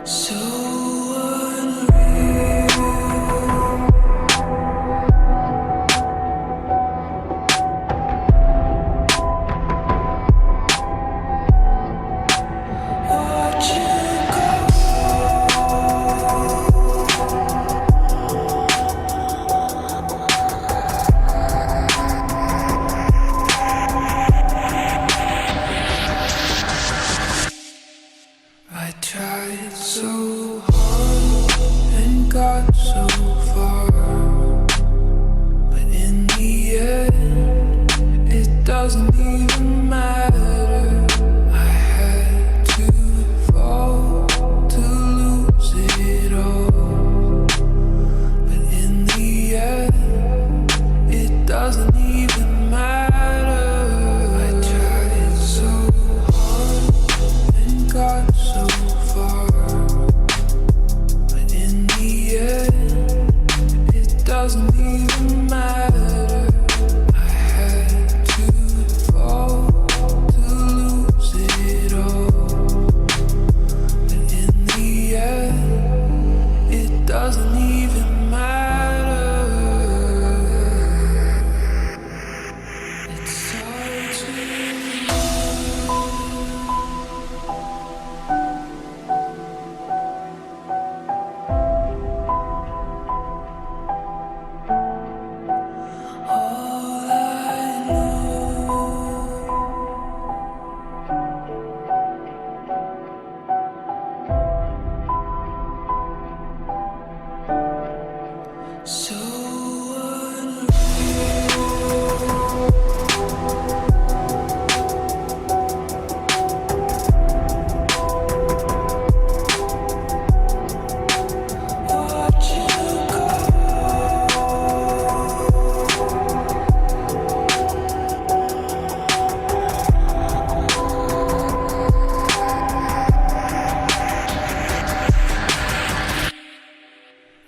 So unreal. Watch you go. I tried so hard and got so far, but in the end, it doesn't even matter. I had to fall to lose it all, but in the end, it doesn't even matter. I tried so hard and got so far, but in the end, it doesn't even matter. I had to fall to lose it all, but in the end, it doesn't even matter. It starts with all I know. So unreal. Watch you go.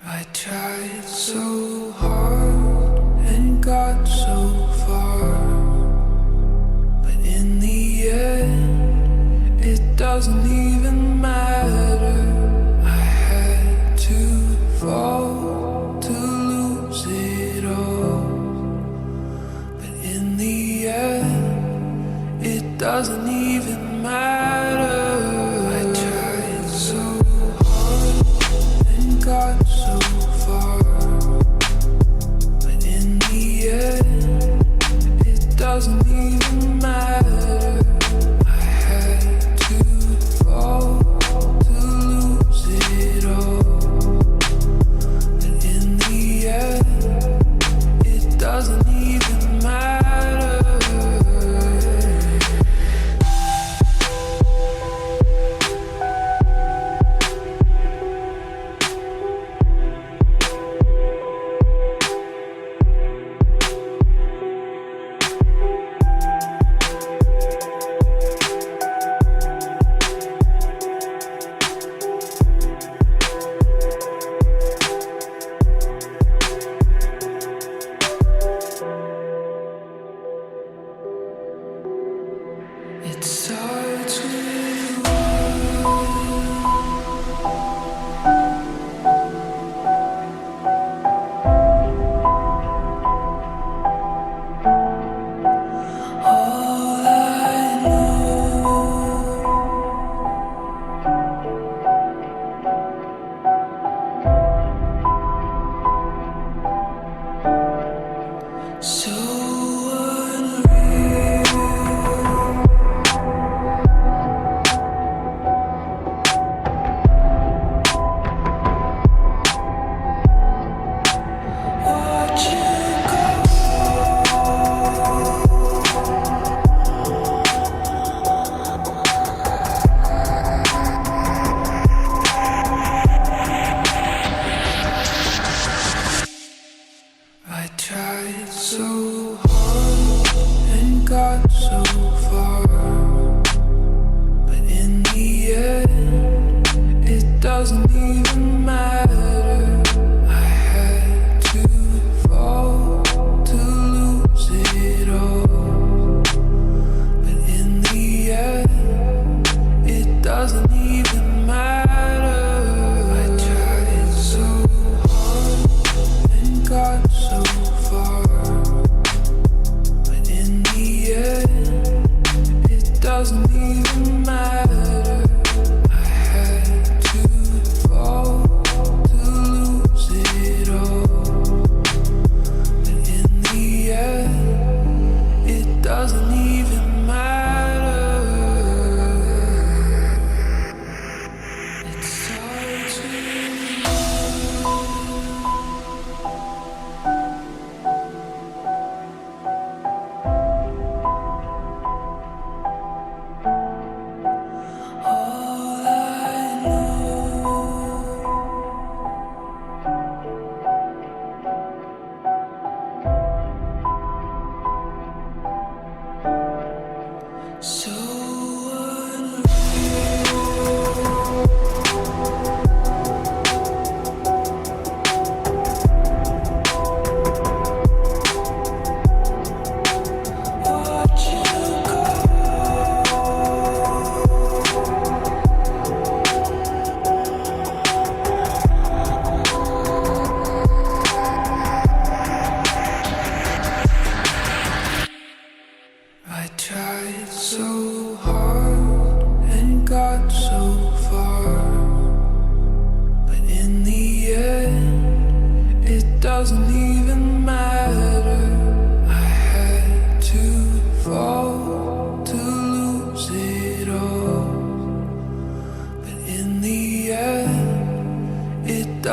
I tried so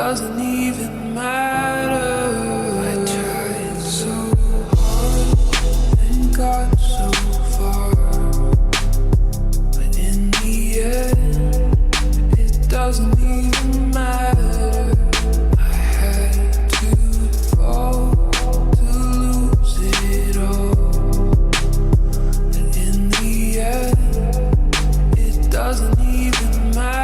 doesn't even matter. I tried so hard and got so far, but in the end, it doesn't even matter. I had to fall to lose it all, but in the end, it doesn't even matter.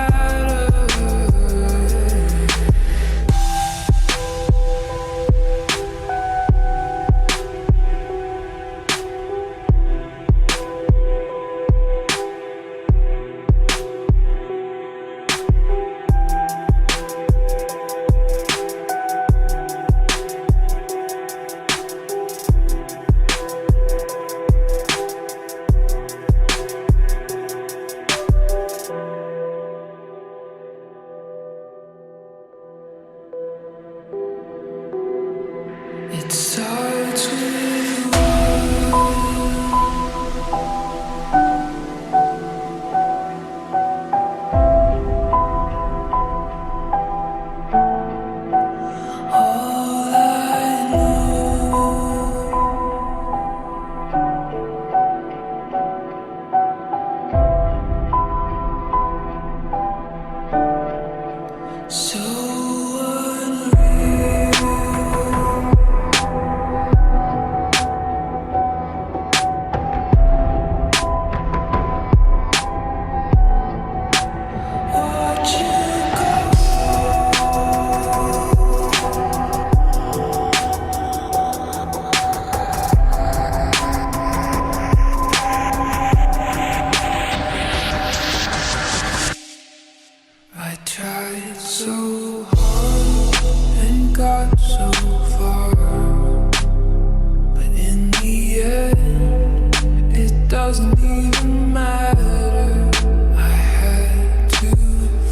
It starts with all I know. So unreal. Watch you go. I tried so hard and got so far, but in the end, it doesn't even matter. I had to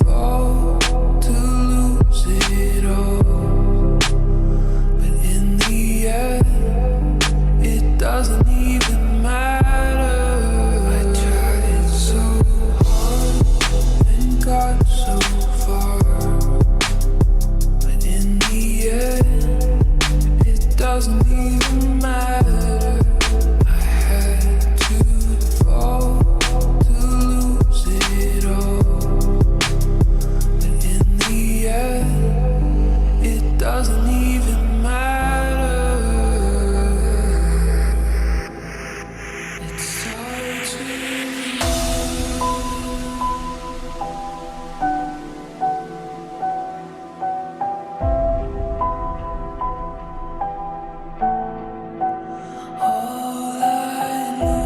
fall to lose it all, but in the end, it doesn't even matter. I tried so hard and got so far, but in the end, it doesn't even matter. I had to fall to lose it all, but in the end, it doesn't even matter. It starts with all I know.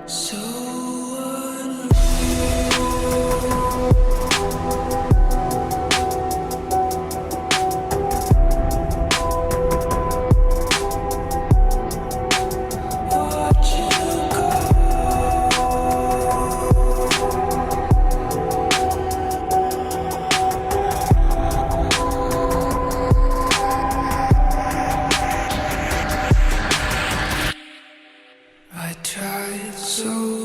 So watch you go. I tried so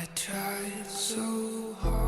I tried so hard